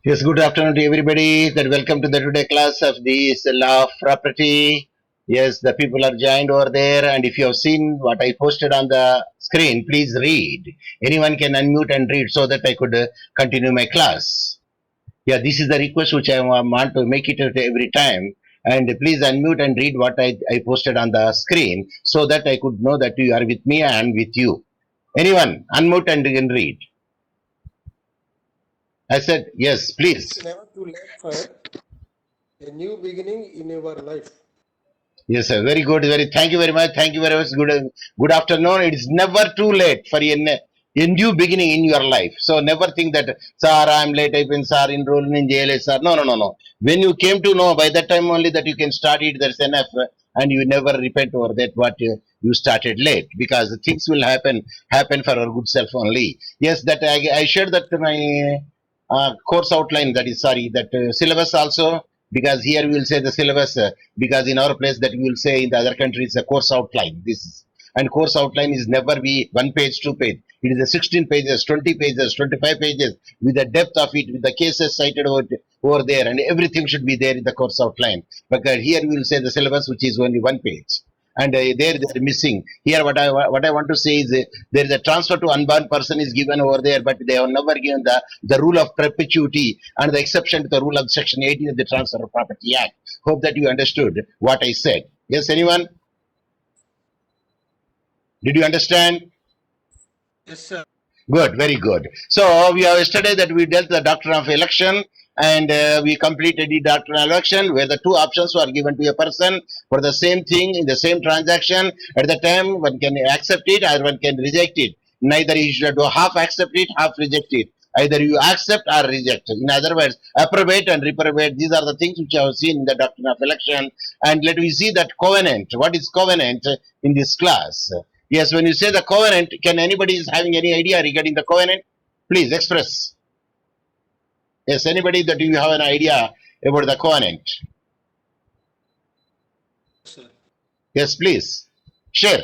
Yes, good afternoon to everybody. Welcome to the today class of this law of property. Yes, the people are joined over there, and if you have seen what I posted on the screen, please read. Anyone can unmute and read so that I could continue my class. Yeah, this is the request which I want to make it every time. And please unmute and read what I posted on the screen so that I could know that you are with me and with you. Anyone, unmute and read. I said, yes, please. It's never too late for a new beginning in your life. Yes, sir. Very good. Thank you very much. Thank you very much. Good afternoon. It is never too late for a new beginning in your life. So never think that, sir, I'm late. I've been, sir, enrolled in JLS, sir. No, no, no, no. When you came to know, by that time only that you can start it, that's enough. And you never repent over that what you started late, because things will happen for our good self only. Yes, that I shared that my course outline, that is, sorry, that syllabus also, because here we will say the syllabus, because in our place that we will say in the other countries a course outline. And course outline is never be 1 page, 2 page. It is a 16 pages, 20 pages, 25 pages, with the depth of it, with the cases cited over there, and everything should be there in the course outline. But here we will say the syllabus, which is only 1 page. And there they're missing. Here, what I want to say is there is a transfer to unborn person is given over there, but they have never given the rule of perpetuity and the exception to the rule of Section 18 of the Transfer of Property Act. Hope that you understood what I said. Yes, anyone? Did you understand? Yes, sir. Good, very good. So we have yesterday that we dealt the doctrine of election, and we completed the doctrine of election where the two options were given to a person for the same thing in the same transaction. At the time, one can accept it or one can reject it. Neither you should do half accept it, half reject it. Either you accept or reject. In other words, approbate and reprobate. These are the things which I have seen in the doctrine of election. And let me see that covenant. What is covenant in this class? Yes, when you say the covenant, can anybody is having any idea regarding the covenant? Please express. Yes, anybody that you have an idea about the covenant? Sir. Yes, please share.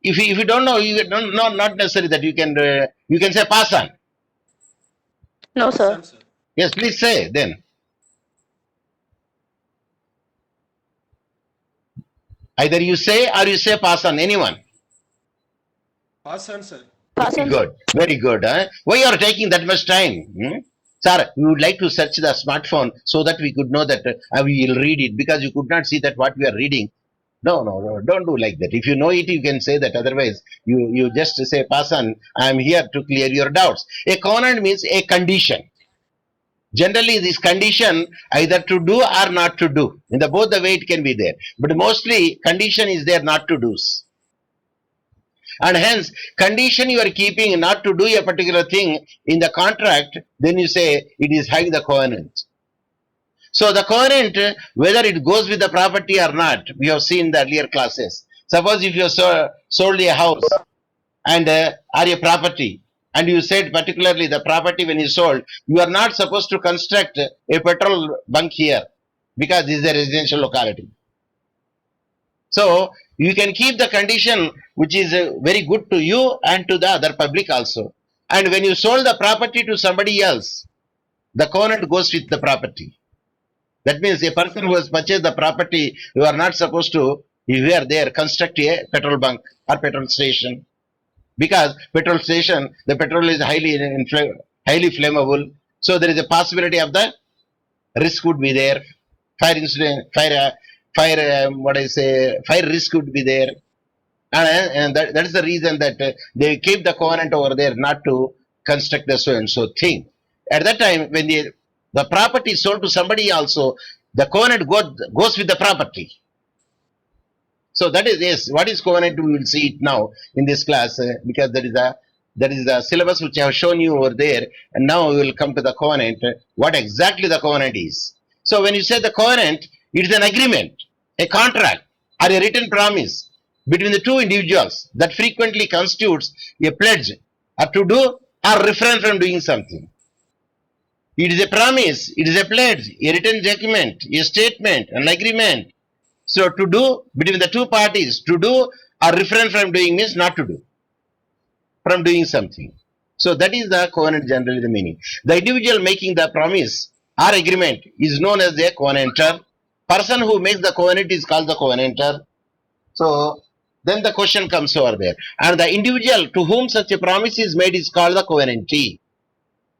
If you don't know, you don't not necessary that you can say pass on. No, sir. Pass on, sir. Yes, please say then. Either you say or you say pass on. Anyone? Pass on, sir. Pass Very on. good. Very good. Huh? Why you are taking that much time? Sir, we would like to search the smartphone so that we could know that we will read it, because you could not see that what we are reading. No, no, no, don't do like that. If you know it, you can say that. Otherwise, you just say, pass on, I am here to clear your doubts. A covenant means a condition. Generally, this condition either to do or not to do. In the both the way it can be there. But mostly condition is there not to do. And hence, condition you are keeping not to do a particular thing in the contract, then you say it is having the covenant. So the covenant, whether it goes with the property or not, we have seen in the earlier classes. Suppose if you sold a house and or a property, and you said particularly the property when you sold, you are not supposed to construct a petrol bunk here because this is a residential locality. So you can keep the condition which is very good to you and to the other public also. And when you sold the property to somebody else, the covenant goes with the property. That means a person who has purchased the property, you are not supposed to, if you are there, construct a petrol bunk or petrol station. Because petrol station, the petrol is highly flammable. So there is a possibility of the risk would be there. Fire incident, fire risk would be there. And that is the reason that they keep the covenant over there not to construct the so and so thing. At that time, when the property is sold to somebody also, the covenant goes with the property. So that is, yes, what is covenant? We will see it now in this class, because there is a syllabus which I have shown you over there, and now we will come to the covenant, what exactly the covenant is. So when you say the covenant, it is an agreement, a contract, or a written promise between the two individuals that frequently constitutes a pledge or to do or refrain from doing something. It is a promise, it is a pledge, a written document, a statement, an agreement. So to do between the two parties, to do or refrain from doing means not to do, from doing something. So that is the covenant generally the meaning. The individual making the promise or agreement is known as a covenanter. Person who makes the covenant is called the covenanter. So then the question comes over there. And the individual to whom such a promise is made is called the covenantee.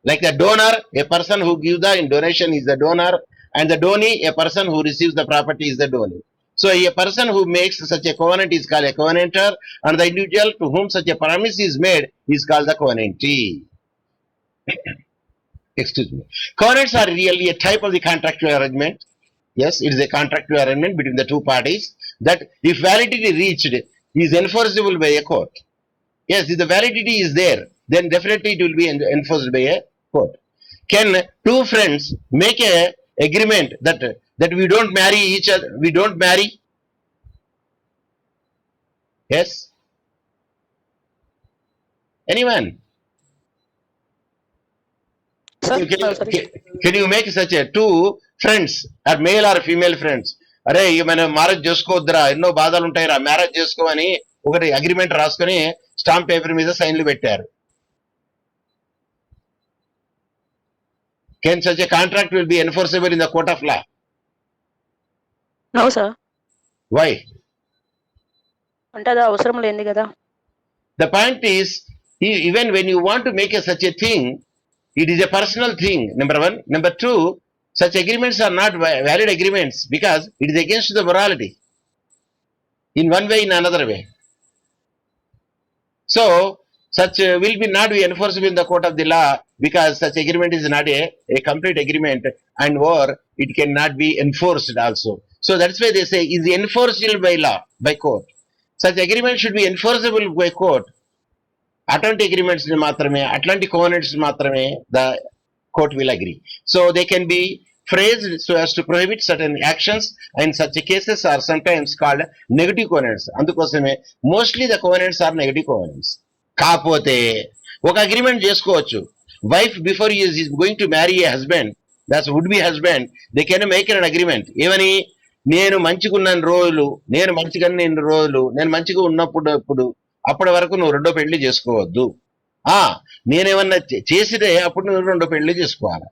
Like the donor, a person who gives the in donation is the donor, and the donee, a person who receives the property is the donee. So a person who makes such a covenant is called a covenanter, and the individual to whom such a promise is made is called the covenantee. Excuse me. Covenants are really a type of the contractual arrangement. Yes, it is a contractual arrangement between the two parties that if validity reached is enforceable by a court. Yes, if the validity is there, then definitely it will be enforced by a court. Can two friends make a agreement that we don't marry each other? We don't marry. Yes. Anyone? Sir, Can, sorry. can you make such a two friends or male or female friends? అరే మన marriage చేసుకోవద్దురా ఎన్నో బాధలు ఉంటాయిరా marriage చేసుకోమని ఒకటి agreement రాసుకొని stamp paper మీద సైన్లు పెట్టారు. Can such a contract will be enforceable in the court of law? No, sir. Why? అంటే అది అవసరం లేనిది కదా. The point is, even when you want to make such a thing, it is a personal thing, number one. Number two, such agreements are not valid agreements because it is against the morality in one way, in another way. So, such will be not be enforceable in the court of the law because such agreement is not a complete agreement and or it cannot be enforced also. So, that's why they say is enforceable by law, by court. Such agreement should be enforceable by court. అటువంటి agreements మాత్రమే అట్లాంటి కోవెనెంట్స్ మాత్రమే the court will agree. So they can be phrased so as to prohibit certain actions and such cases are sometimes called negative covenants. అందుకోసమే mostly the covenants are negative covenants. కాకపోతే ఒక agreement చేసుకోవచ్చు. Wife before is going to marry a husband that's would be husband they can make an agreement. ఏమని నేను మంచిగా ఉన్న రోజులు నేను మంచిగా ఉన్నప్పుడు అప్పటి వరకు నువ్వు రెండో పెళ్లి చేసుకోవద్దు. నేనేమన్నా చేసితే అప్పుడు నువ్వు రెండో పెళ్లి చేసుకోవాలి.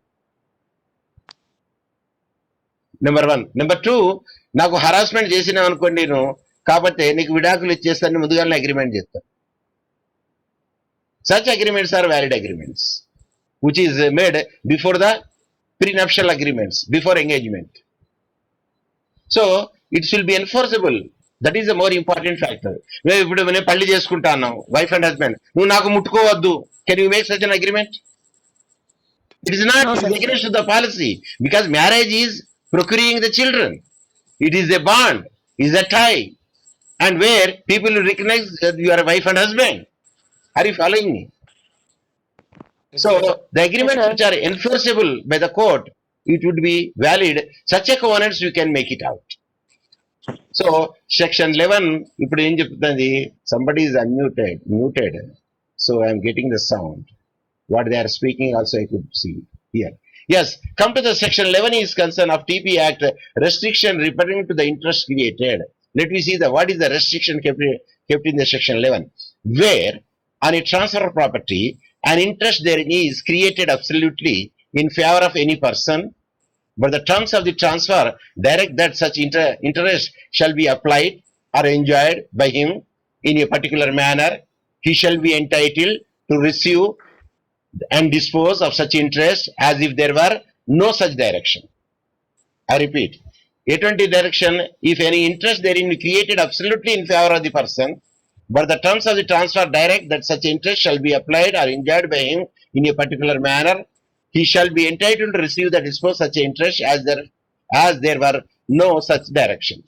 Number one. నెంబర్ టూ, నాకు హరాస్మెంట్ చేసినావు అనుకోండి నేను కాబట్టి నీకు విడాకులు ఇచ్చేస్తాను ముందుగానే అగ్రిమెంట్ చేస్తాను. Such agreements are valid agreements which is made before the prenuptial agreements before engagement. So it's will be enforceable. That is the more important factor. మేము ఇప్పుడు నేను పెళ్లి చేసుకుంటా అన్నాం వైఫ్ అండ్ హస్బెండ్, నువ్వు నాకు ముట్టుకోవద్దు. Can you make such an agreement? It is not against the policy because marriage is procuring the children. It is a bond, is a tie, and where people will recognize that you are a wife and husband. Are you following me? So the agreements which are enforceable by the court, it would be valid. Such a covenants you can make it out. So section 11, ఇప్పుడు ఏం చెప్తుంది, somebody is muted. So I am getting the sound. What they are speaking also I could see here. Yes, come to the section 11 is concern of TP Act, restriction referring to the interest created. Let me see what is the restriction kept in the section 11. Where on a transfer of property, an interest therein is created absolutely in favor of any person, but the terms of the transfer direct that such interest shall be applied or enjoyed by him in a particular manner. He shall be entitled to receive and dispose of such interest as if there were no such direction. I repeat, A20 direction, if any interest therein created absolutely in favor of the person, but the terms of the transfer direct that such interest shall be applied or enjoyed by him in a particular manner, he shall be entitled to receive the dispose such interest as there were no such direction.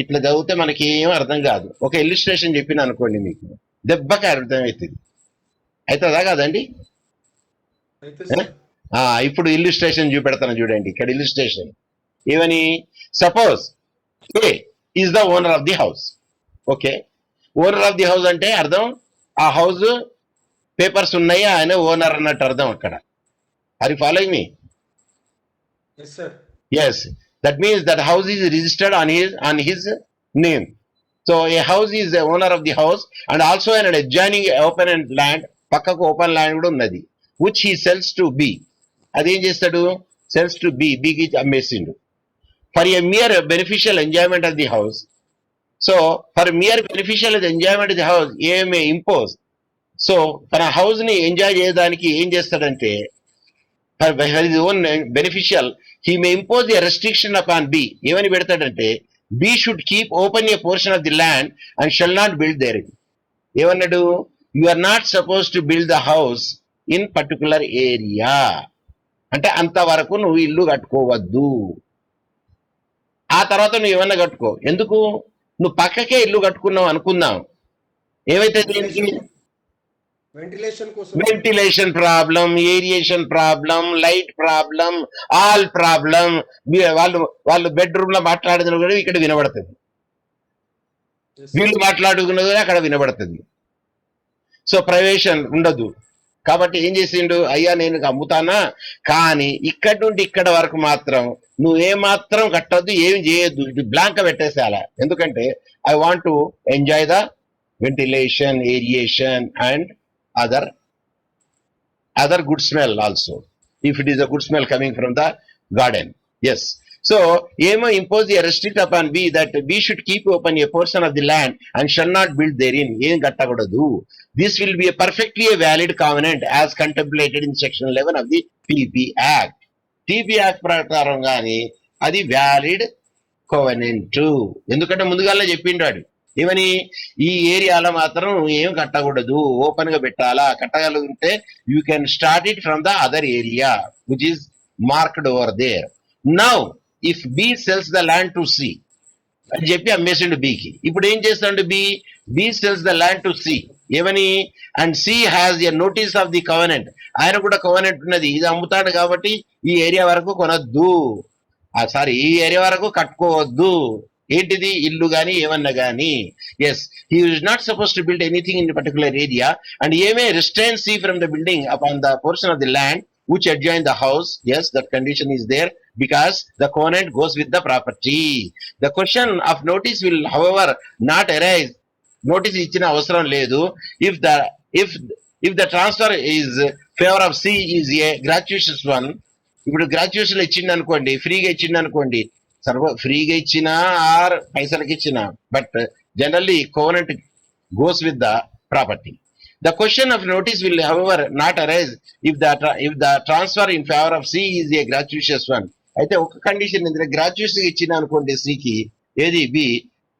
ఇట్లా చదివితే మనకి ఏం అర్థం కాదు. ఒక illustration చెప్పిన అనుకోండి మీకు దెబ్బకి అర్థం అవుతుంది. అవుతుందా కాదండి? ఇప్పుడు ఇల్లుస్ట్రేషన్ చూపెడతాను చూడండి. ఇక్కడ ఇల్లుస్ట్రేషన్ ఏమని, suppose A is the owner of the house. Okay, owner of the house అంటే అర్థం ఆ హౌస్ పేపర్స్ ఉన్నాయి, ఆయన ఓనర్ అన్నట్టు అర్థం అక్కడ. Are you following me? Yes, sir. Yes, that means that house is registered on his name. So a house is the owner of the house and also an adjoining open land పక్కకు open land కూడా ఉన్నది, which he sells to B. అదేం చేస్తాడు, sells to బికి అమ్మేసిండు. For a mere beneficial enjoyment of the house. So for mere beneficial enjoyment of the house ఏమే impose. So తన house ని ఎంజాయ్ చేయడానికి ఏం చేస్తాడంటే, for his own beneficial he may impose a restriction upon B. ఏమని పెడతాడంటే, B should keep open a portion of the land and shall not build there. ఏమన్నాడు, you are not suppose to build the house in particular area. అంటే అంతవరకు నువ్వు ఇల్లు కట్టుకోవద్దు, ఆ తర్వాత నువ్వు ఏమన్నా కట్టుకో. ఎందుకు, నువ్వు పక్కకే ఇల్లు కట్టుకున్నావు అనుకుందాం, ఏమైతే వెంటిలేషన్ కోసం. Ventilation problem, aeration problem, light problem, all problem. వాళ్ళు బెడ్రూమ్ లో మాట్లాడిన కూడా ఇక్కడ వినబడుతుంది, వీళ్ళు మాట్లాడుకున్నది కూడా అక్కడ వినబడుతుంది. సో ప్రైవేషన్ ఉండదు. కాబట్టి ఏం చేసిండు, అయ్యా నేను అమ్ముతానా, కానీ ఇక్కడి నుండి ఇక్కడ వరకు మాత్రం నువ్వేమాత్రం కట్టద్దు, ఏం చేయొద్దు, ఇది బ్లాంక్ పెట్టేసేయాల. ఎందుకంటే I want to enjoy the ventilation, aeration and other good smell also, if it is a good smell coming from the garden. Yes. So emo impose a restrict upon B that B should keep open a portion of the land and shall not build therein. Em kattakodadu. This will be a perfectly a valid covenant as contemplated in section 11 of the TP Act. TP Act ప్రకారం గాని అది valid covenant. ఎందుకంటే ముందుగానే చెప్పిండాడు ఏమని, ఈ ఏరియాలో మాత్రం ఏం కట్టకూడదు, ఓపెన్ గా పెట్టాలా, కట్టగలిగితే you can start it from the other area which is marked over there. Now if B sells the land to C అని చెప్పి అమ్మేసిండు బికి. ఇప్పుడు ఏం చేస్తాడు, B sells the land to C. ఏమని, and C has a notice of the covenant. ఆయన కూడా కవెనెంట్ ఉన్నది, ఇది అమ్ముతాడు కాబట్టి ఈ ఏరియా వరకు కొనొద్దు, సారీ ఈ ఏరియా వరకు కట్టుకోవద్దు. ఏంటిది, ఇల్లు గాని ఏమన్నా గాని. Yes, he is not suppose to build anything in particular area and A may restrain C from the building upon the portion of the land which adjoin the house. Yes, that condition is there because the covenant goes with the property. The question of notice will however not arise. Notice ichina avasaram ledu if the transfer is favor of C is a gratuitous one. ఇప్పుడు graduation ఇచ్చింది అనుకోండి, ఫ్రీగా ఇచ్చింది అనుకోండి, ఫ్రీగా ఇచ్చినా are పైసలకి ఇచ్చినా, but generally covenant goes with the property. The question of notice will however not arise if the transfer in favor of C is a gratuitous one. అయితే ఒక కండిషన్ ఏంటంటే గ్రాడ్యుయేషన్ ఇచ్చిన అనుకోండి సికి, ఏది బి,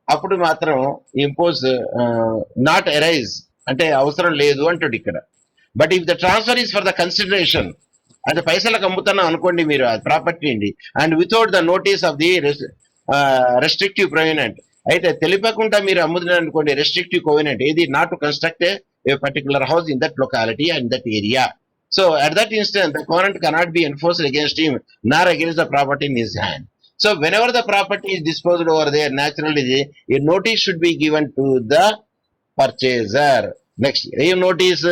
అప్పుడు మాత్రం ఇంపోజ్ నాట్ అరైజ్ అంటే అవసరం లేదు అంటాడు ఇక్కడ. But if the transfer is for the consideration, అంటే పైసలకు అమ్ముతున్నాం అనుకోండి మీరు ఆ ప్రాపర్టీ అండి, and without the notice of the restrictive covenant, అయితే తెలిపకుండా మీరు అమ్ముతున్నారు అనుకోండి రెస్ట్రిక్టివ్ కోవెనెంట్, ఏది not to construct a particular house in that locality and that area. So at that instant the covenant cannot be enforced against him nor against the property in his hand. So whenever the property is disposed over there, naturally a notice should be given to the purchaser. Next ఏం notice,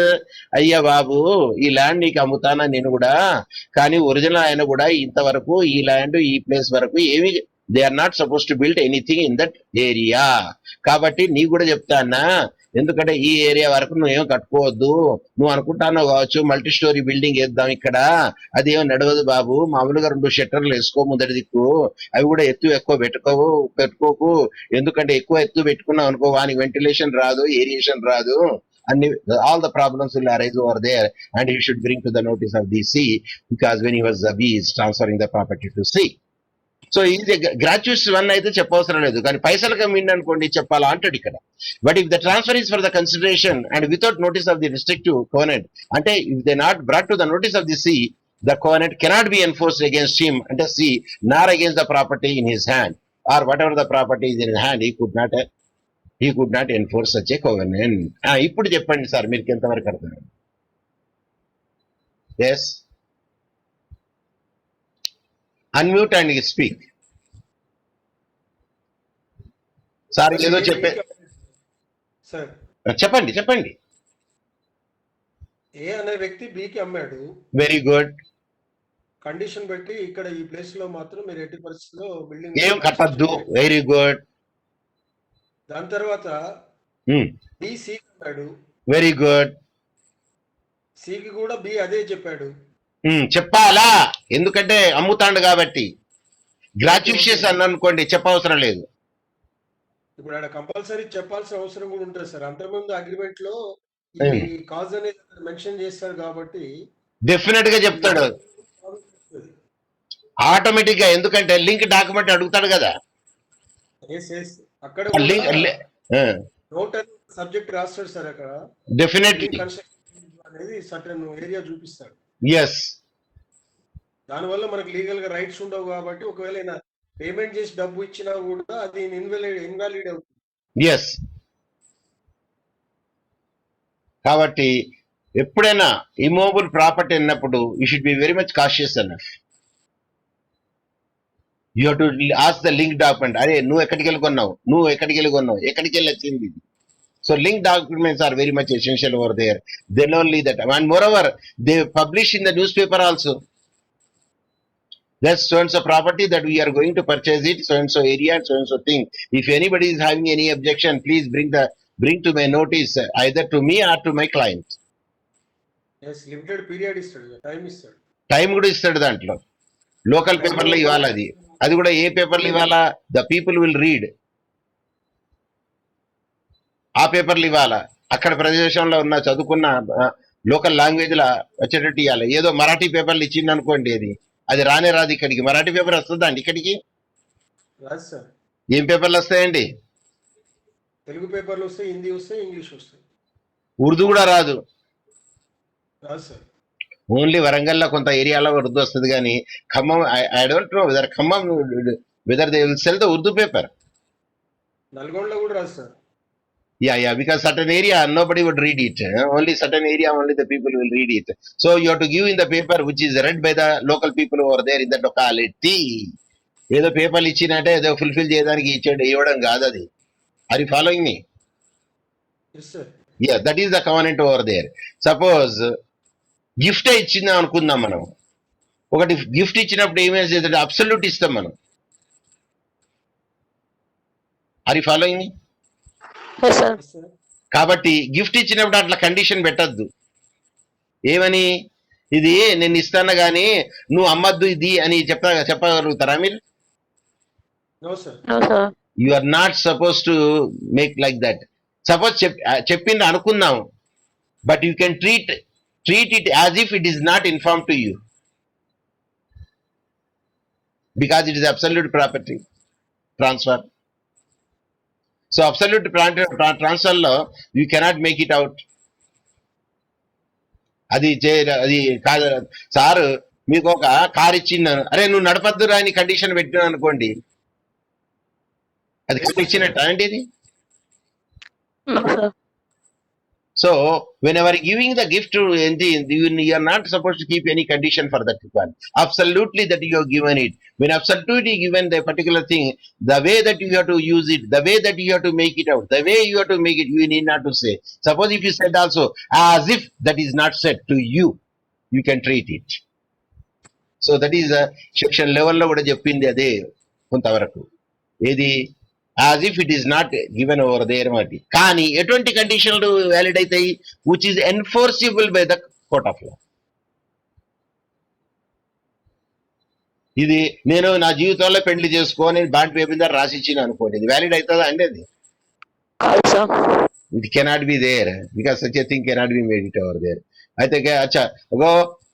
అయ్యా బాబు ఈ land నీకు అమ్ముతానా నేను కూడా, కానీ original ఆయన కూడా ఇంతవరకు ఈ ల్యాండ్ ఈ ప్లేస్ వరకు ఏమి they are not suppose to build anything in that area. కాబట్టి నీకు కూడా చెప్తానా, ఎందుకంటే ఈ ఏరియా వరకు నువ్వేం కట్టుకోవద్దు, నువ్వు అనుకుంటానో కావచ్చు మల్టీ స్టోరీ బిల్డింగ్ వేద్దాం ఇక్కడ, అదేమో నడవదు బాబు, మామూలుగా 2 షట్టర్లు వేసుకో ముందడి దిక్కు, అవి కూడా ఎక్కువ పెట్టుకోకు, ఎందుకంటే ఎక్కువ ఎత్తు పెట్టుకున్నావు అనుకో వానికి వెంటిలేషన్ రాదు, ఏరియేషన్ రాదు, అన్ని all the problems will arise over there and he should bring to the notice of the C because when he was B is transferring the property to C. So ఇది graduates one అయితే చెప్పవసరం లేదు, కానీ పైసలకు అమ్మిండి అనుకోండి చెప్పాలా అంటాడు ఇక్కడ. But if the transfer is for the consideration and without notice of the restrictive covenant, అంటే if they not brought to the notice of the C, the covenant cannot be enforced against him, అంటే C nor against the property in his hand or whatever the property is in hand, he could not enforce such a covenant. ఇప్పుడు చెప్పండి sir మీరు ఎంతవరకు అర్థం. Yes, unmute and speak. Sir ఏదో sir చెప్పండి. A అనే వ్యక్తి బికి అమ్మాడు. Very good. కండిషన్ పెట్టి ఇక్కడ ఈ ప్లేస్ లో మాత్రం మీరు ఎట్టి పరిస్థితుల్లో బిల్డింగ్ ఏం కట్టద్దు. Very good. దాని తర్వాత బి సి అమ్మాడు. Very good. సికి కూడా బి అదే చెప్పాడు. చెప్పాలా, ఎందుకంటే అమ్ముతాండు కాబట్టి. గ్రాచ్యుషియస్ అని అనుకోండి, చెప్పవసరం లేదు. ఇప్పుడు ఆడ కంపల్సరీ చెప్పాల్సిన అవసరం కూడా ఉంటుంది సార్. అంతకుముందు అగ్రిమెంట్ లో ఈ ఉమ్, కాజ్ అనేది మెన్షన్ చేస్తారు కాబట్టి డెఫినెట్ గా చెప్తాడు ఆటోమేటిక్ గా, ఎందుకంటే లింక్ డాక్యుమెంట్ అడుగుతాడు కదా. అక్కడ లింక్ నోట్ సబ్జెక్ట్ రాస్తాడు సార్. అక్కడ డెఫినెట్లీ అనేది సర్టన్ ఏరియా చూపిస్తాడు. ఎస్. దానివల్ల మనకు లీగల్ గా రైట్స్ ఉండవు కాబట్టి ఒకవేళ పేమెంట్ చేసి డబ్బు ఇచ్చినా కూడా అది ఇన్వాలిడ్ అవుతుంది. ఎస్. కాబట్టి ఎప్పుడైనా ఇమూవబుల్ ప్రాపర్టీ అన్నప్పుడు you should be very much cautious enough. You have to ask the link document. అరే నువ్వు ఎక్కడికి వెళ్ళి కొన్నావు, ఎక్కడికి వెళ్ళి వచ్చింది. So link documents are very much essential over there. Then only that, and moreover they publish in the newspaper also. That's so and so property that we are going to purchase it, so and so area, and so and so thing. If anybody is having any objection, please bring to my notice, either to me or to my client. Limited period ఇస్తాడు, time ఇస్తాడు. Time కూడా ఇస్తాడు దాంట్లో. Local పేపర్లో ఇవ్వాలి అది. అది కూడా ఏ పేపర్లు ఇవ్వాలా? The people will read. ఆ పేపర్లు ఇవ్వాలా, అక్కడ ప్రదేశంలో ఉన్న చదువుకున్న లోకల్ లాంగ్వేజ్ లా వచ్చేటట్టు ఇవ్వాలి. ఏదో మరాఠీ పేపర్లు ఇచ్చింది అనుకోండి, అది రానే రాదు ఇక్కడికి. మరాఠీ పేపర్ వస్తుందా అండి ఇక్కడికి? ఏం పేపర్లు వస్తాయండి? తెలుగు పేపర్లు వస్తాయి, హిందీ వస్తాయి, ఇంగ్లీష్ వస్తాయి. ఉర్దూ కూడా రాదు. సార్ ఓన్లీ వరంగల్లో కొంత ఏరియాలో ఉర్దూ వస్తుంది కానీ Khammam, I don't know whether Khammam whether they will sell the Urdu paper. నల్గొండలో కూడా రాదు sir. Yeah, because certain area nobody would read it. Only certain area, only the people will read it. So you have to give in the paper which is read by the local people over there in the locality. ఏదో పేపర్లు ఇచ్చినట్టే ఏదో fulfil చేయడానికి ఇవ్వడం కాదు అది. Are you following me? Yeah, that is the covenant over there. Suppose gift ఇచ్చిందాం అనుకుందాం మనం. ఒకటి గిఫ్ట్ ఇచ్చినప్పుడు ఏమేమి చేద్దాం? అబ్సల్యూట్ ఇస్తాం మనం. ఆర్ యు ఫాలోయింగ్ మీ? కాబట్టి గిఫ్ట్ ఇచ్చినప్పుడు అట్లా కండిషన్ పెట్టద్దు. ఏమని, ఇది నేను ఇస్తాను గానీ నువ్వు అమ్మద్దు ఇది అని చెప్పగలుగుతారా మీరు? You are not suppose to make like that. Suppose చెప్పింది అనుకుందాం, but you can treat it as if it is not inform to you, because it is absolute property transfer. So absolute transfer లో you cannot make it out. అది కాదు sir, మీకు ఒక car ఇచ్చింది, అరే నువ్వు నడపద్దు అని కండిషన్ పెట్టినా అనుకోండి, అది ఇచ్చినట్టు అండి ఇది. So whenever giving the gift to you are not supposed to keep any condition for that one. Absolutely that you have given it. When absolutely given the particular thing, the way that you have to use it, the way that you have to make it out, the way you have to make it, you need not to say. Suppose if you said also as if that is not said to you, you can treat it. So that is a section level లో కూడా చెప్పింది అదే కొంతవరకు. ఏది as if it is not given over there మాట. కానీ ఎటువంటి కండిషన్లు వ్యాలిడ్ అవుతాయి? Which is enforceable by the court of law. ఇది నేను నా జీవితంలో పెళ్లి చేసుకొని బాండ్ పేపర్ మీద రాసి ఇచ్చిన అనుకోండి, ఇది వ్యాలిడ్ అవుతుందా అండి? అది it cannot be there, because such a thing cannot be made it over there. అయితే అచ్చా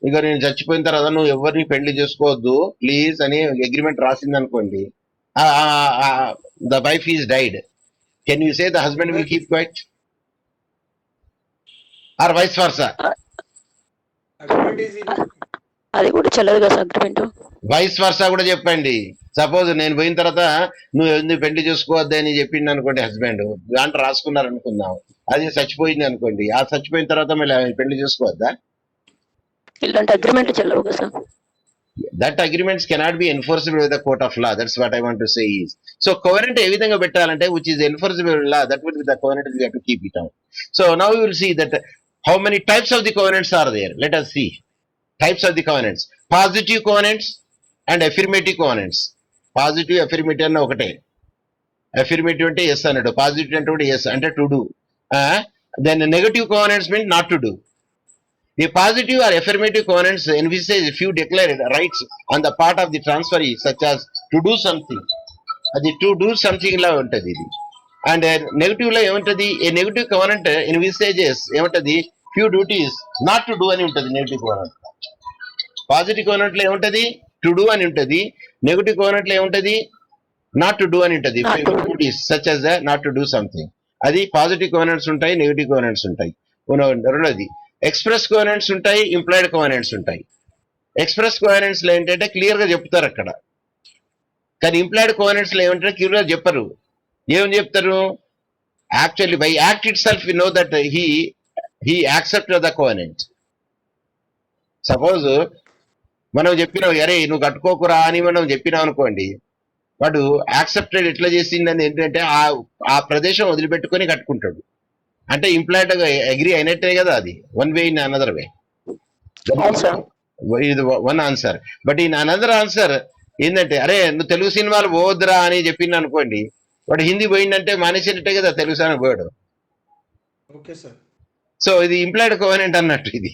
ఇక నేను చచ్చిపోయిన తర్వాత నువ్వు ఎవరిని పెళ్లి చేసుకోవద్దు ప్లీజ్ అని అగ్రిమెంట్ రాసింది అనుకోండి, the wife is died. Can you say the husband will keep quiet? Or vice versa? అది కూడా చెల్లదు కదా అగ్రిమెంట్. వైస్ వర్సా కూడా చెప్పండి. సపోజ్ నేను పోయిన తర్వాత నువ్వు ఎందుకు పెళ్లి చేసుకోవద్దు అని చెప్పింది అనుకోండి హస్బెండ్, దాంట్లో రాసుకున్నారు అనుకుందాం, అది చచ్చిపోయింది అనుకోండి, ఆ చచ్చిపోయిన తర్వాత మళ్ళీ పెళ్లి చేసుకోవద్దా? ఇలాంటి అగ్రిమెంట్ చెల్లవు కదా sir. That agreements cannot be enforceable with the court of law. That's what I want to say is. So covenant ఏ విధంగా పెట్టాలంటే which is enforceable with law, that would be the covenant we have to keep it out. So now we will see that how many types of the covenants are there. Let us see types of the covenants. Positive covenants and affirmative covenants. Positive affirmative అన్న ఒకటే. Affirmative అంటే yes అన్నాడు, positive అంటే yes అంటే to do. Then negative covenants mean not to do. The positive or affirmative covenants envisage few declared rights on the part of the transferee, such as to do something. అది to do something లా ఉంటది ఇది. And negative లో ఏముంటది, ఏ negative covenant ఇన్విసేజెస్ ఏముంటది, few duties not to do అని ఉంటది negative covenant. Positive covenant లో ఏముంటది, టు డూ అని ఉంటది. నెగిటివ్ కవనెంట్ లో ఏముంటది, నాట్ టు డూ అని ఉంటది. Not to. Duties such as not to do something. అది పాజిటివ్ కవనెంట్స్ ఉంటాయి, నెగిటివ్ కవనెంట్స్ ఉంటాయి. రెండోది ఎక్స్ప్రెస్ కోవెనెంట్స్ ఉంటాయి, ఇంప్లాయిడ్ కోవెనెంట్స్ ఉంటాయి. ఎక్స్ప్రెస్ కోవెనెంట్స్ లో ఏంటంటే క్లియర్ గా చెప్తారు అక్కడ, కానీ ఇంప్లాయిడ్ కోవెనెంట్స్ లో ఏమంటారు క్లియర్ గా చెప్పరు. ఏమని చెప్తారు, actually by act itself we know that he accept the covenant. Suppose మనం చెప్పినాం, అరే నువ్వు కట్టుకోకురా అని మనం చెప్పినాం అనుకోండి, వాడు యాక్సెప్టెడ్ ఎట్లా చేసిందని ఏంటంటే ఆ ప్రదేశం వదిలిపెట్టుకొని కట్టుకుంటాడు. అంటే ఇంప్లాయిడ్ గా అగ్రి అయినట్టే కదా, అది one way in another way. అవును సార్. ఇది one answer. But in another answer ఏంటంటే, అరే నువ్వు తెలుగు సినిమాలు పోవద్దురా అని చెప్పింది అనుకోండి, వాడు హిందీ పోయిందంటే మానేసినట్టే కదా తెలుగు సినిమా పోయాడు. Okay sir. సో ఇది ఇంప్లాయిడ్ కోవెనెంట్ అన్నట్టు, ఇది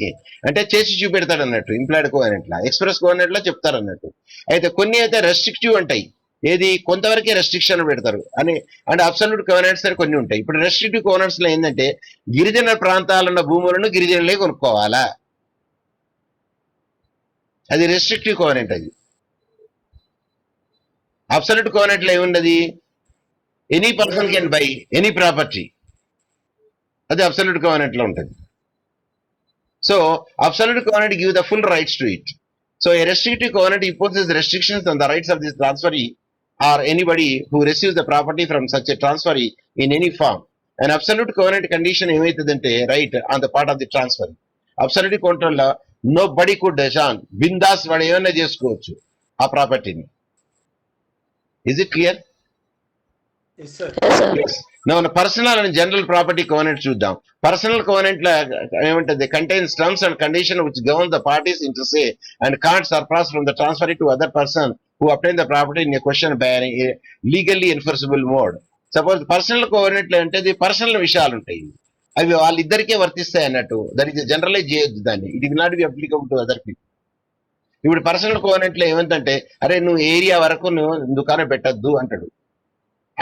అంటే చేసి చూపెడతాడు అన్నట్టు. ఇంప్లాయిడ్ కోవెనెంట్ లా, ఎక్స్ప్రెస్ కోవెనెంట్ లా చెప్తారు అన్నట్టు. అయితే కొన్ని అయితే రెస్ట్రిక్టివ్ ఉంటాయి, ఏది కొంతవరకే రెస్ట్రిక్షన్ పెడతారు అని. అంటే అబ్సల్యూట్ కోవెనెంట్స్ అని కొన్ని ఉంటాయి. ఇప్పుడు రెస్ట్రిక్టివ్ కోవెనెంట్స్ లో ఏంటంటే, గిరిజన ప్రాంతాల్లో ఉన్న భూములను గిరిజనులే కొనుక్కోవాలా, అది రెస్ట్రిక్టివ్ కోవెనెంట్. అది అబ్సల్యూట్ కోవెనెంట్ లో ఏమున్నది, any person can buy any property, అది అబ్సల్యూట్ కోవెనెంట్ లో ఉంటుంది. So absolute covenant give the full rights to it. So a restrictive covenant imposes restrictions on the rights of this transferee or anybody who receives the property from such a transferee in any form. An absolute covenant condition ఏమైతుందంటే right on the part of the transfer. Absolute covenant లో nobody could shun బిందాస్ వాడు ఏమైనా చేసుకోవచ్చు ఆ ప్రాపర్టీని. Is it clear? Yes sir. Yes sir. మన personal and general property covenant చూద్దాం. పర్సనల్ కోవెనెంట్ లో ఏమంటది, contains terms and condition which govern the parties interest and can't surpass from the transfer to other person who obtain the property in a question by legally enforceable mode. Suppose personal covenant లో అంటే personal విషయాలు ఉంటాయి, అవి వాళ్ళిద్దరికే వర్తిస్తాయి అన్నట్టు. దానికి generalise చేయొద్దు దాన్ని, it will not be applicable to other people. ఇప్పుడు పర్సనల్ కోవెనెంట్ లో ఏమంటే, అరే నువ్వు ఏరియా వరకు నువ్వు దుకాణం పెట్టద్దు అంటాడు.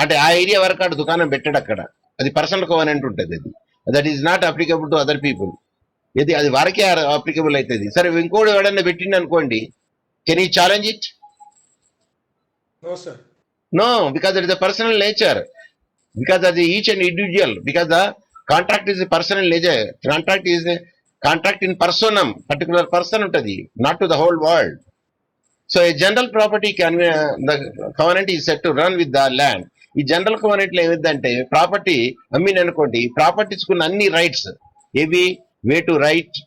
అంటే ఆ ఏరియా వరకు అటు దుకాణం పెట్టాడు అక్కడ, అది పర్సనల్ కోవెనెంట్ ఉంటుంది. అది that is not applicable to other people. ఇది అది వారికే అప్లికబుల్ అవుతుంది. సరే ఇంకోటి ఎవడన్నా పెట్టింది అనుకోండి, can you challenge it? No sir. No, because it is the personal nature, because అది each and individual, because the contract is personal nature. Contract in personam, particular person ఉంటుంది, not to the whole world. So a general property the covenant is set to run with the land. ఈ general covenant లో ఏమిటంటే, property అమ్మిన అనుకోండి, ప్రాపర్టీస్కున్న అన్ని rights ఏవి, way to right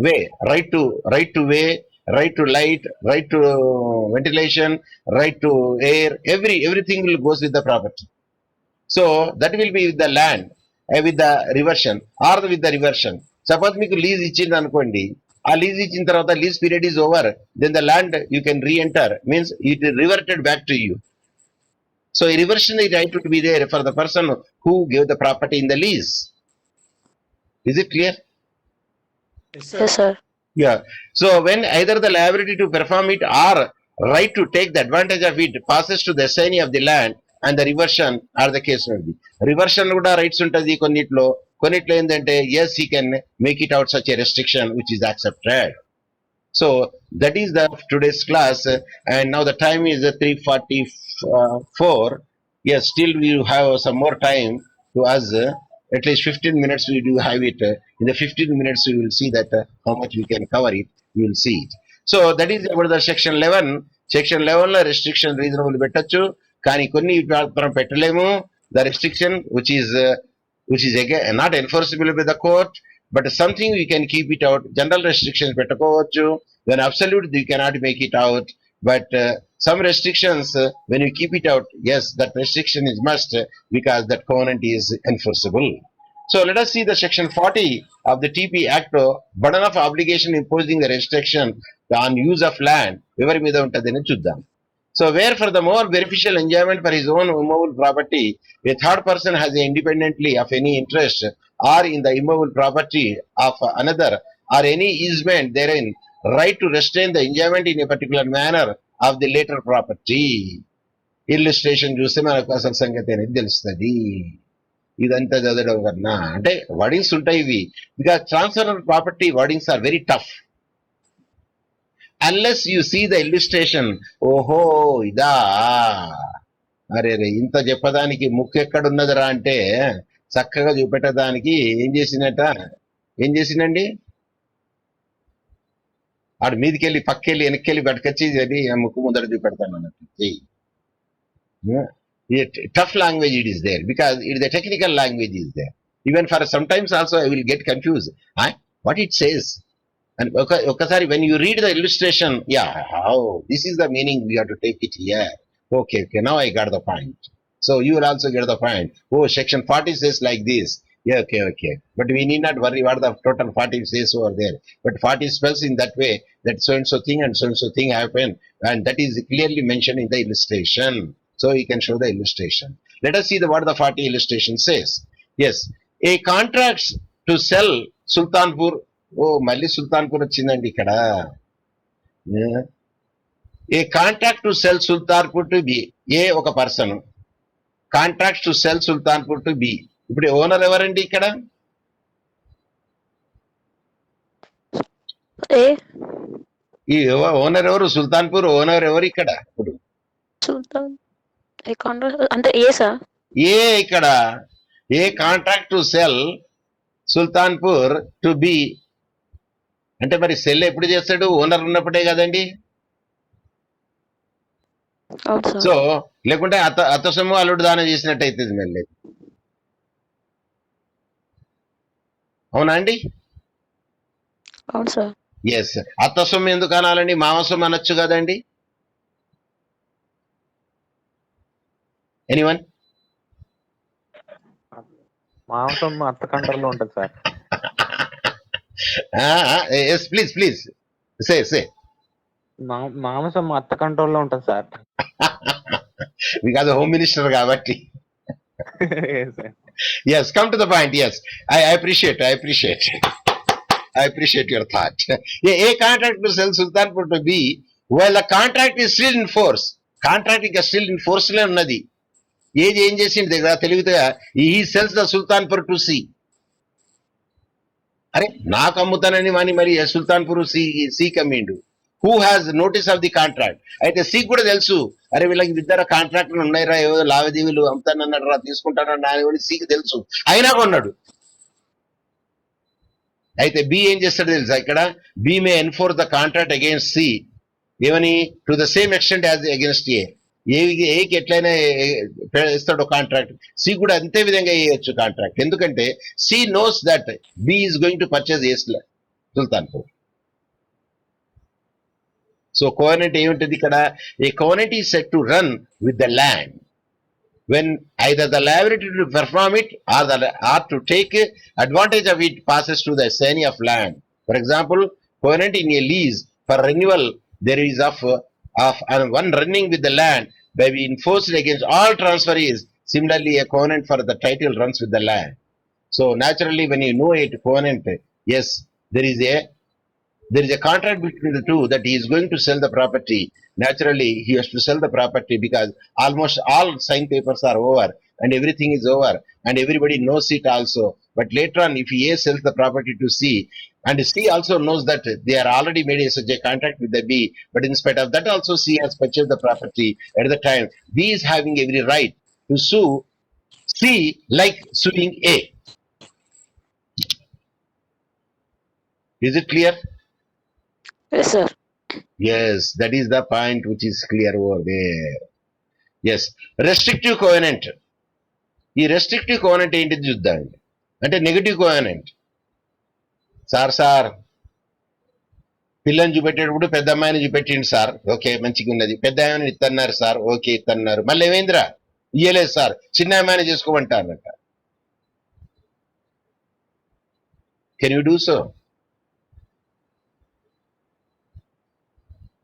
way, right to way, right to light, right to ventilation, right to air, everything will goes with the property. So that will be with the land, with the reversion or with the reversion. Suppose మీకు lease ఇచ్చింది అనుకోండి, ఆ lease ఇచ్చిన తర్వాత lease period is over, then the land you can reenter, means it reverted back to you. So a reversionary right would be there for the person who gave the property in the lease. Is it clear? Yes yes sir. Sir. Yeah. So when either the liability to perform it or right to take the advantage of it passes to the assignee of the land and the reversion are the case may be. Reversion కూడా rights ఉంటుంది కొన్నిట్లో ఏంటంటే, yes he can make it out such a restriction which is accepted. So that is the today's class, and now the time is 3:44. Yes, still we have some more time to us. At least 15 minutes we do have it. In the 15 minutes we will see that how much we can cover it. We will see it. So that is about the section 11. Section 11 లో restriction reasonable పెట్టొచ్చు, కానీ కొన్ని మనం పెట్టలేము. The restriction which is again not enforceable by the court, but something we can keep it out. General restrictions పెట్టుకోవచ్చు, when absolute you cannot make it out, but some restrictions when you keep it out, yes, that restriction is must because that covenant is enforceable. So let us see the section 40 of the TP Act, burden of obligation imposing the restriction on use of land ఎవరి మీద ఉంటుందని చూద్దాం. So where for the more beneficial enjoyment for his own immovable property, a third person has independently of any interest or in the immovable property of another, or any easement therein, right to restrain the enjoyment in a particular manner of the later property. Illustration చూస్తే మనకు అసలు సంగతి అనేది తెలుస్తుంది. ఇదంతా చదవడం కన్నా అంటే వర్డింగ్స్ ఉంటాయి ఇవి, because transfer of property wordings are very tough. Unless you see the illustration, ఓహో ఇదా, అరే రే ఇంత చెప్పదానికి ముక్కు ఎక్కడున్నదిరా అంటే చక్కగా చూపెట్టడానికి ఏం చేసిందండి, ఆడు మీదికెళ్ళి పక్కెళ్ళి వెనక్కెళ్ళి పట్టుకొచ్చి అది ముక్కు ముందర చూపెడతాను అన్నట్టు. Tough language it is there because it is a technical language is there. Even for sometimes also I will get confused. What it says. And okasari when you read the illustration, yeah, how this is the meaning we have to take it here. Okay, now I got the point. So you will also get the point. Oh, section 40 says like this. Yeah, okay. But we need not worry what the total 40 says over there. But 40 spells in that way that so and so thing and so and so thing happened, and that is clearly mentioned in the illustration. So you can show the illustration. Let us see what the 40 illustration says. Yes, a contract to sell Sultanpur. Oh, Malli Sultanpur వచ్చిందండి ఇక్కడ. A contract to sell Sultanpur to B. A ఒక person contract to sell Sultanpur to B. ఇప్పుడు owner ఎవరండి ఇక్కడ? ఈ owner ఎవరు? Sultanpur owner ఎవరు ఇక్కడ? ఇప్పుడు సుల్తాన్ అంటే ఏ సార్? ఏ ఇక్కడ A contract to sell Sultanpur to B అంటే మరి సెల్ ఎప్పుడు చేస్తాడు? ఓనర్ ఉన్నప్పుడే కదండి. సో లేకుంటే అత్త సొమ్ము అల్లుడు దానం చేసినట్టు అవుతుంది మళ్ళీ. అవునా అండి? అవును సార్. ఎస్, అత్త సొమ్ము ఎందుకు అనాలండి? మామ సొమ్ము అనొచ్చు కదండి. ఎనీవన్? మాంసం అత్త కంట్రోల్లో ఉంటుంది సార్. Yes please say. మాంసం అత్త కంట్రోల్లో ఉంటుంది సార్. మీకు అది హోమ్ మినిస్టర్ కాబట్టి. Yes, come to the point. Yes, I appreciate your thought. A contract to sell Sultanpur to B, while the contract is still in force. Contract is still in force లో ఉన్నది. ఏం చేసింది దగ్గర తెలివితే he sells the Sultanpur to C. అరే నాకు అమ్ముతానని మరి Sultanpur C కమ్మిండు. Who has notice of the contract. అయితే సి కూడా తెలుసు, అరే వీళ్ళకి ఇద్దరు కాంట్రాక్ట్లు ఉన్నాయిరా, ఏవో లావాదేవీలు అమ్ముతానన్నాడు రా, తీసుకుంటానన్నా అని సికి తెలుసు, అయినా కొన్నాడు. అయితే బి ఏం చేస్తాడు తెలుసా ఇక్కడ? B may enforce the contract against C. ఏమని? To the same extent as against A. ఏకి ఎట్లయినా ఇస్తాడు కాంట్రాక్ట్, సి కూడా అంతే విధంగా వేయచ్చు కాంట్రాక్ట్. ఎందుకంటే C knows that B is going to purchase Sultanpur. So covenant ఏముంటుంది ఇక్కడ? A covenant is set to run with the land when either the liability to perform it or to take advantage of it passes to the assignee of land. For example, covenant in a lease for renewal there is of one running with the land by being enforced against all transferees. Similarly, a covenant for the title runs with the land. So naturally, when you know it covenant, yes, there is a contract between the two that he is going to sell the property. Naturally, he has to sell the property because almost all signed papers are over and everything is over and everybody knows it also. But later on, if A sells the property to C, and C also knows that they are already made such a contract with the B, but in spite of that also C has purchased the property at the time. B is having every right to sue C like suing A. Is it clear? Yes, sir. Yes, that is the point which is clear over there. Yes, restrictive covenant. ఈ restrictive covenant ఏంటిది చూద్దామండి. అంటే negative covenant. Sir పిల్లని చూపెట్టేటప్పుడు పెద్ద అమ్మాయిని చూపెట్టిండు sir, okay మంచిగా ఉన్నది. పెద్ద అమ్మాయిని ఇత్తన్నారు సార్, ఓకే ఇత్తన్నారు. మళ్ళీ ఏమైందిరా? ఇయ్యలేదు సార్, చిన్న అమ్మాయిని చేసుకోమంటారన్నట. Can you do so?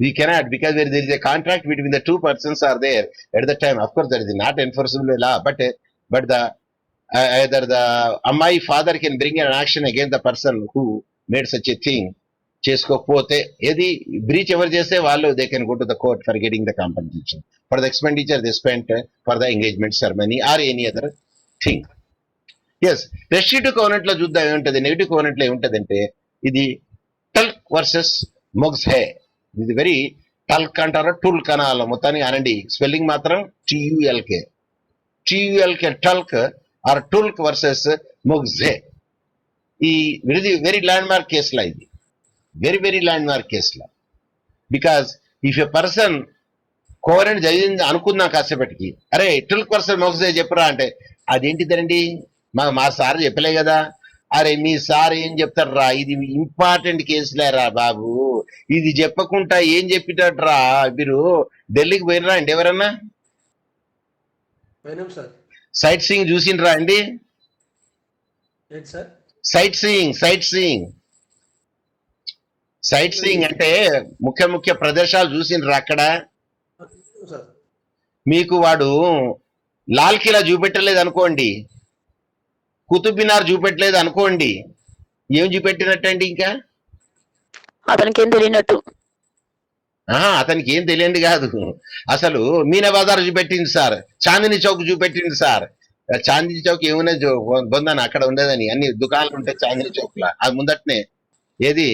We cannot, because there is a contract between the two persons are there at the time. Of course, that is not enforceable law, but the either the Ammai father can bring an action against the person who made such a thing, చేసుకోకపోతే ఏది breach ఎవరు చేస్తే వాళ్ళు they can go to the court for getting the compensation for the expenditure they spent for the engagement ceremony or any other thing. Yes, restrictive covenant లో చూద్దాం ఏముంటది, negative covenant లో ఏముంటదంటే ఇది టల్క్ వర్సెస్ మొగ్స్ హే. ఇది వెరీ టల్క్ అంటారా టుల్క్ అనాలి, మొత్తానికి అనండి, స్పెల్లింగ్ మాత్రం టియుఎల్కే, టల్క్ ఆర్ టుల్క్ వర్సెస్ మొగ్స్ హే. ఈ వెరీ ల్యాండ్ మార్క్ కేసులా, ఇది వెరీ ల్యాండ్ మార్క్ కేసులా. Because if a person covenant జరిగింది అనుకుందాం కాసేపటికి, అరే టుల్క్ వర్సెస్ మొగ్స్ హే చెప్పురా అంటే అదేంటిదండి మా సార్ చెప్పలే కదా. అరే మీ సార్ ఏం చెప్తారు రా, ఇది ఇంపార్టెంట్ కేసులేరా బాబు, ఇది చెప్పకుండా ఏం చెప్పేటట్రా. మీరు ఢిల్లీకి పోయినరా అండి ఎవరన్నా? పోయినాం సార్. సైట్ సీయింగ్ చూసిండ్రా అండి? ఏంటి సార్? సైట్ సీయింగ్ అంటే ముఖ్య ప్రదేశాలు చూసిండ్రా అక్కడ? సార్ మీకు వాడు లాల్ కిలా చూపెట్టలేదు అనుకోండి, కుతుబ్ మినార్ చూపెట్టలేదు అనుకోండి, ఏం చూపెట్టినట్టండి ఇంకా? అతనికి ఏం తెలియనట్టు. అతనికి ఏం తెలియంది కాదు, అసలు మీనా బజార్ చూపెట్టింది సార్, చాందినీ చౌక్ చూపెట్టింది సార్. చాందినీ చౌక్ ఏమున్నది బొందని అక్కడ ఉండదని, అన్ని దుకాణాలు ఉంటాయి చాందినీ చౌక్ లా. అది ముందటనే ఏది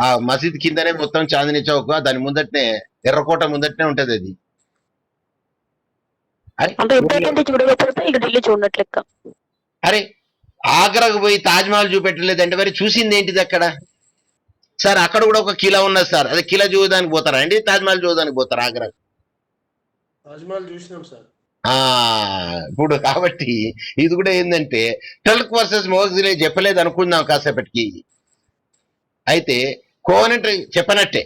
ఆ మసీద్ కిందనే మొత్తం చాందినీ చౌక్, దాని ముందటనే ఎర్రకోట ముందటనే ఉంటది అది. అంటే ఇంపార్టెంట్ చూడకపోతే ఇక ఢిల్లీ చూడనట్లు లెక్క. అరే ఆగ్రాకు పోయి తాజ్ మహల్ చూపెట్టలేదంటే మరి చూసింది ఏంటిది అక్కడ? సార్ అక్కడ కూడా ఒక కిలా ఉన్నది సార్, అదే కిలా చూడడానికి పోతారా అండి, తాజ్ మహల్ చూడడానికి పోతారా ఆగ్రా? తాజ్మహల్ చూసినాం సార్. ఇప్పుడు కాబట్టి ఇది కూడా ఏంటంటే టల్క్ వర్సెస్ మోగ్జిలే చెప్పలేదు అనుకుందాం కాసేపటికి, అయితే కోవెనెంట్ చెప్పనట్టే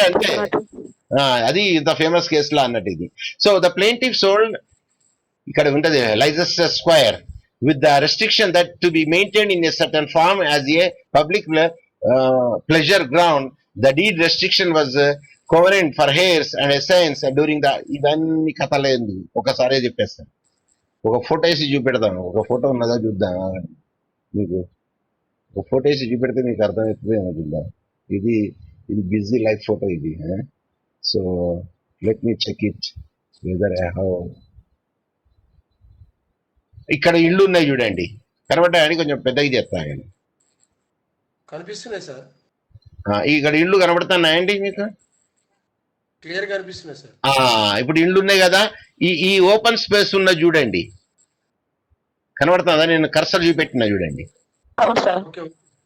అంతే. అది ద ఫేమస్ కేసులా అన్నట్టు ఇది. సో ద ప్లేంటిఫ్ సోల్డ్, ఇక్కడ ఉంటది లైసెస్టర్ square with the restriction that to be maintained in a certain form as a public pleasure ground. The deed restriction was covenant for heirs and assigns during the ఇవన్నీ కథలేదు, ఒకసారి చెప్పేస్తాను. ఒక photo వేసి చూపెడతాను, ఒక photo ఉన్నదా చూద్దాం మీకు, ఒక ఫోటో వేసి చూపెడితే మీకు అర్థమవుతుంది ఏమో చూద్దాం. ఇది బిజీ లైఫ్ ఫోటో ఇది. So let me check it whether I have. ఇక్కడ ఇళ్ళు ఉన్నాయి చూడండి, కనబడ్డాయని కొంచెం పెద్దగా చేస్తాను. కనిపిస్తున్నాయి సార్, ఇక్కడ ఇళ్ళు కనబడుతున్నాయండి మీకు? క్లియర్ కనిపిస్తున్నాయి సార్. ఇప్పుడు ఇళ్ళు ఉన్నాయి కదా, ఈ ఓపెన్ స్పేస్ ఉన్నది చూడండి, కనబడుతుందా? నేను కర్సర్ చూపెట్టినా చూడండి,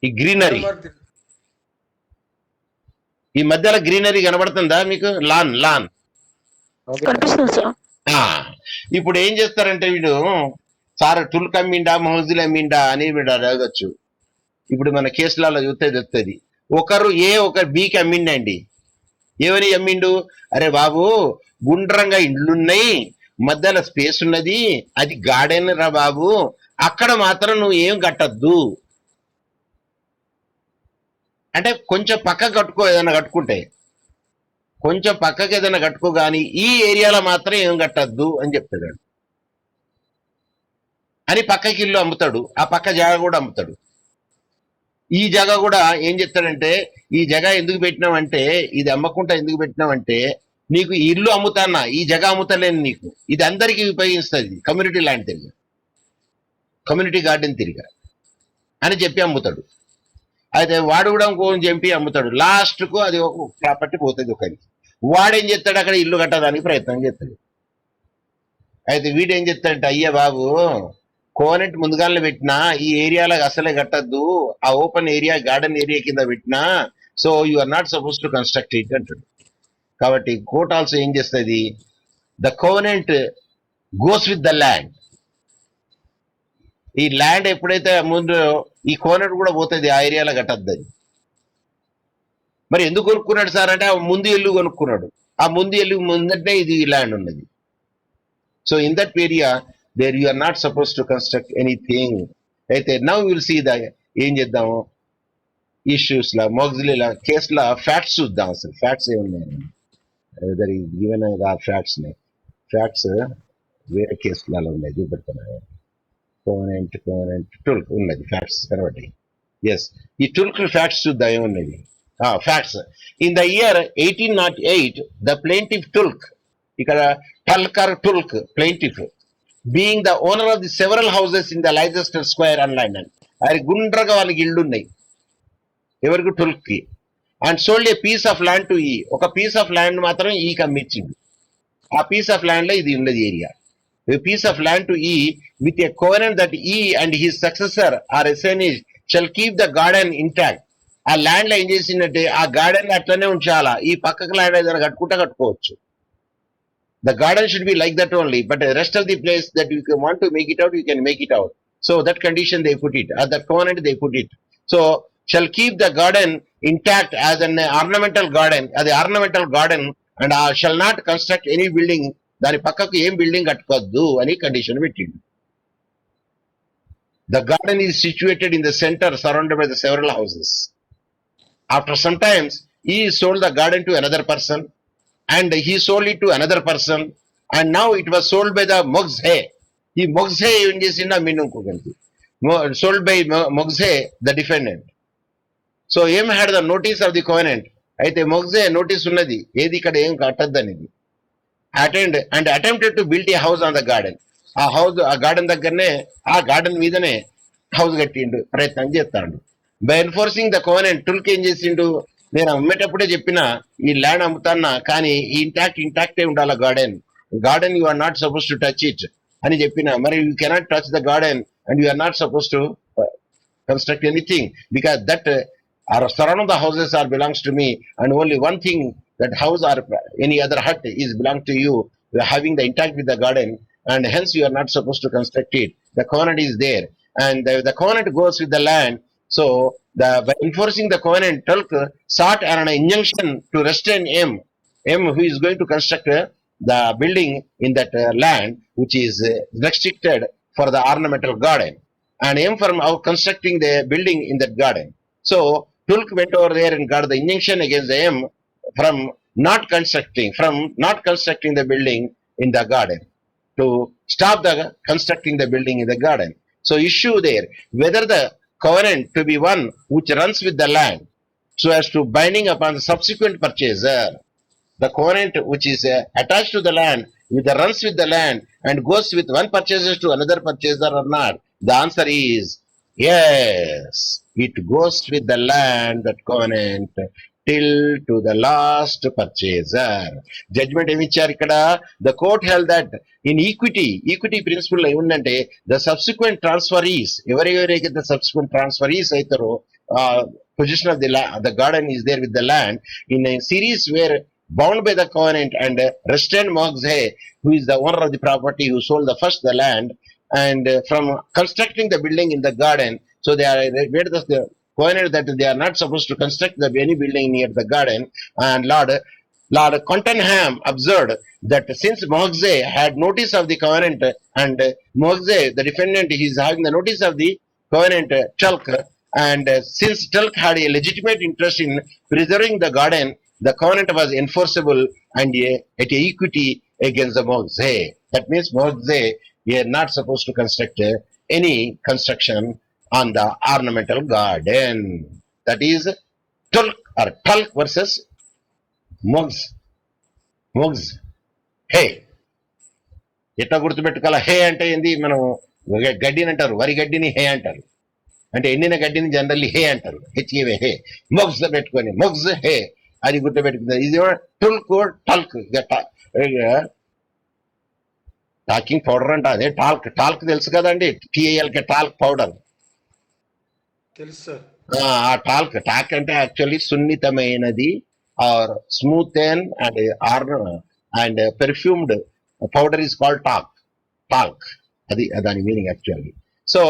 ఈ గ్రీనరీ, ఈ మధ్యలో గ్రీనరీ కనబడుతుందా మీకు? లాన్ ఇప్పుడు ఏం చేస్తారంటే వీడు సార్ టుల్క్ అమ్మిండా మహజుల్ అమ్మిండా అని వీడు అడగచ్చు. ఇప్పుడు మన కేసులలో చూస్తే చెప్తుంది, ఒకరు బికి అమ్మిండండి. ఏమని అమ్మిండు? అరే బాబు గుండ్రంగా ఇండ్లున్నాయి, మధ్యలో స్పేస్ ఉన్నది, అది గార్డెన్ రా బాబు, అక్కడ మాత్రం నువ్వు ఏం కట్టద్దు అంటే కొంచెం పక్క కట్టుకో, ఏదైనా కట్టుకుంటే కొంచెం పక్కకి ఏదైనా కట్టుకో, కానీ ఈ ఏరియాలో మాత్రం ఏం కట్టద్దు అని చెప్తాడు అని. పక్కకి ఇల్లు అమ్ముతాడు, ఆ పక్క జాగా కూడా అమ్ముతాడు. ఈ జాగా కూడా ఏం చెప్తాడంటే, ఈ జగ ఎందుకు పెట్టినావంటే, ఇది అమ్మకుండా ఎందుకు పెట్టినావంటే, నీకు ఈ ఇల్లు అమ్ముతానా, ఈ జగ అమ్ముతలేను నీకు, ఇది అందరికీ ఉపయోగిస్తుంది, కమ్యూనిటీ ల్యాండ్ తిరిగా, కమ్యూనిటీ గార్డెన్ తిరిగా అని చెప్పి అమ్ముతాడు. అయితే వాడు కూడా ఇంకోని చెప్పి అమ్ముతాడు, లాస్ట్కు అది ఒక ప్రాపర్టీ పోతుంది ఒకరికి. వాడేం చేస్తాడు, అక్కడ ఇల్లు కట్టడానికి ప్రయత్నం చేస్తాడు. అయితే వీడేం చెప్తాడంటే, అయ్యా బాబు కోవెనెంట్ ముందుగానే పెట్టినా ఈ ఏరియాలో అసలే కట్టద్దు, ఆ ఓపెన్ ఏరియా గార్డెన్ ఏరియా కింద పెట్టినా, so you are not suppose to construct it అంటాడు. కాబట్టి కోర్ట్ ఆల్సో ఏం చేస్తుంది, the covenant goes with the land. ఈ ల్యాండ్ ఎప్పుడైతే ముందు ఈ కోవెనెంట్ కూడా పోతుంది, ఆ ఏరియాలో కట్టద్దు అది. మరి ఎందుకు కొనుక్కున్నాడు సార్ అంటే, ఆ ముందు ఇల్లు కొనుక్కున్నాడు, ఆ ముందు ఇల్లు ముందంటే ఇది ల్యాండ్ ఉన్నది. So in that area there you are not supposed to construct anything. అయితే now we will see the ఏం చేద్దాము ఇష్యూస్ లా, మోగ్జిలీ కేసు లా ఫ్యాక్ట్స్ చూద్దాం. అసలు ఫ్యాక్ట్స్ ఏమున్నాయి, వెదర్ ఈజ్ గివెన్ ఆ ఫ్యాక్ట్స్ వేరే కేసులలో ఉన్నాయి చూపెడుతున్నాయి. కోవనెంట్ టుల్క్ ఉన్నది ఫ్యాక్ట్స్ కనబడి. ఎస్, ఈ టుల్క్ ఫ్యాక్ట్స్ చూద్దాం ఏమున్నది. Facts in the year 1808 the plaintiff Tulk, ఇక్కడ టల్కర్ Tulk plaintiff being the owner of the several houses in the Leicester Square and London, అది గుండ్రగా వాళ్ళకి ఇళ్ళు ఉన్నాయి ఎవరికి, టుల్క్ కి. And sold a piece of land to ఈ, ఒక పీస్ ఆఫ్ ల్యాండ్ మాత్రం ఈకి అమ్మించింది. ఆ పీస్ ఆఫ్ ల్యాండ్ లో ఇది ఉన్నది area. A piece of land to E with a covenant that E and his successor or assignee shall keep the garden intact. ఆ land లో ఏం చేసిందంటే ఆ గార్డెన్ అట్లనే ఉంచాలా, ఈ పక్కకు ల్యాండ్ ఏదైనా కట్టుకోవచ్చు. The garden should be like that only, but the rest of the place that you can want to make it out, you can make it out. So that condition they put it, at that covenant they put it. So shall keep the garden intact as an ornamental garden, అది ornamental garden, and shall not construct any building, దాని పక్కకు ఏం building కట్టుకోవద్దు అని condition పెట్టిండు. The garden is situated in the center surrounded by the several houses. After some times he sold the garden to another person and he sold it to another person and now it was sold by the Moghze. ఈ మొగ్జే ఏం చేసిండు అమ్మిండు ఇంకొకరికి, sold by Moghze the defendant. So ఏం had the notice of the covenant, అయితే మొగ్జే notice ఉన్నది ఏది ఇక్కడ ఏం కట్టద్దనేది. Attempted to build a house on the garden. ఆ గార్డెన్ దగ్గరనే, ఆ గార్డెన్ మీదనే హౌస్ కట్టిండు, ప్రయత్నం చేస్తాడు. బై ఎన్ఫోర్సింగ్ ద కోవెనెంట్, టుల్క్ ఏం చేసిండు, నేను అమ్మేటప్పుడే చెప్పిన ఈ ల్యాండ్ అమ్ముతాన్నా కానీ ఈ ఇంటాక్టే ఉండాలి garden you are not suppose to touch it అని చెప్పిన. మరి you cannot touch the garden and you are not suppose to construct anything because that surrounding the houses are belongs to me and only one thing, that house or any other hut is belong to you, having the intact with the garden, and hence you are not supposed to construct it. The covenant is there and the covenant goes with the land. So by enforcing the covenant, Tulk sought an injunction to restrain M who is going to construct the building in that land which is restricted for the ornamental garden, and M from out constructing the building in that garden. So Tulk went over there and got the injunction against the M from not constructing the building in the garden, to stop the constructing the building in the garden. So issue there whether the covenant to be one which runs with the land so as to binding upon the subsequent purchaser. The covenant which is attached to the land with the runs with the land and goes with one purchaser to another purchaser or not. The answer is yes, it goes with the land, that covenant, till to the last purchaser. Judgment ఏమి ఇచ్చారు ఇక్కడ, the court held that in equity principle ఏముందంటే the subsequent transferees, ఎవరెవరైతే the subsequent transferees అవుతారో position of the garden is there with the land in a series where bound by the covenant and restrained Moghze, who is the owner of the property, who sold the first the land, and from constructing the building in the garden. So they are made the covenant that they are not supposed to construct any building near the garden. And Lord Cottenham observed that since Moghze had notice of the covenant, and Moghze, the defendant, he is having the notice of the covenant, Tulk, and since Tulk had a legitimate interest in preserving the garden, the covenant was enforceable and at equity against the Moghze. That means Moghze, we are not supposed to construct any construction on the ornamental garden. That is Tulk versus Moghze. Hey, ఎట్లా గుర్తుపెట్టుకోవాలా? హే అంటే ఏంది, మనం గడ్డిని అంటారు, వరి గడ్డిని హే అంటారు, అంటే ఎండిన గడ్డిని జనరల్లీ హే అంటారు, హెచ్ఏవే హే. మొగ్స్ పెట్టుకొని మొగ్స్ హే అది గుర్తుపెట్టుకుంది. ఇది టల్క్ టాకింగ్ పౌడర్ అంట, అదే టాల్క్ తెలుసు కదండి, టిఐఎల్కే టాల్క్ పౌడర్ తెలుసు సార్. ఆ టాక్ అంటే యాక్చువల్లీ సున్నితమైనది or smooth and perfumed powder is called talc, అది దాని meaning actually. So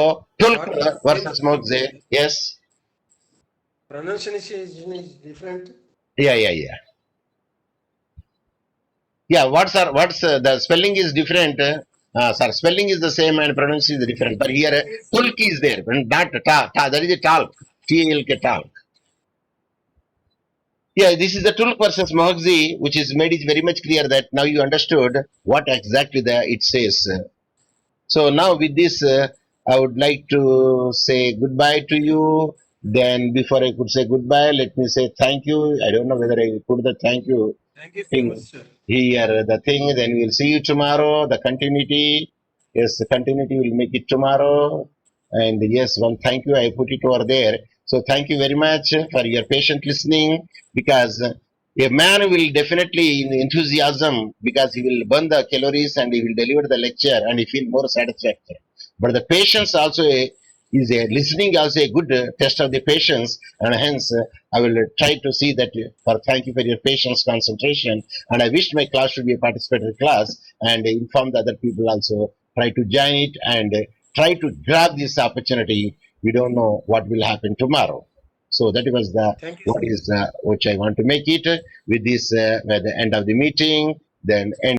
Tulk versus Moxhay. Yes, pronunciation is different. Yeah, what's the spelling is different. Sir, spelling is the same and pronunciation is different, but here Tulk is there, not that is a talk, T-A-L-K, talk. Yeah, this is the Tulk versus Moghze, which is made it very much clear that now you understood what exactly it says. So now with this I would like to say goodbye to you. Then before I could say goodbye, let me say thank you. I don't know whether I put the thank you Thank you so thing much, sir. here, the thing. Then we'll see you tomorrow. The continuity, yes, the continuity will make it tomorrow. And yes, one thank you. I put it over there. So thank you very much for your patient listening, because a man will definitely in enthusiasm, because he will burn the calories and he will deliver the lecture and he feel more satisfaction. But the patience also is a listening also a good test of the patience, and hence I will try to see that. For thank you for your patience, concentration, and I wish my class should be a participatory class, and inform the other people also try to join it, and try to grab this opportunity. We don't know what will happen tomorrow. So that was the Thank you, what sir. is which I want to make it with this at the end of the meeting. Then end.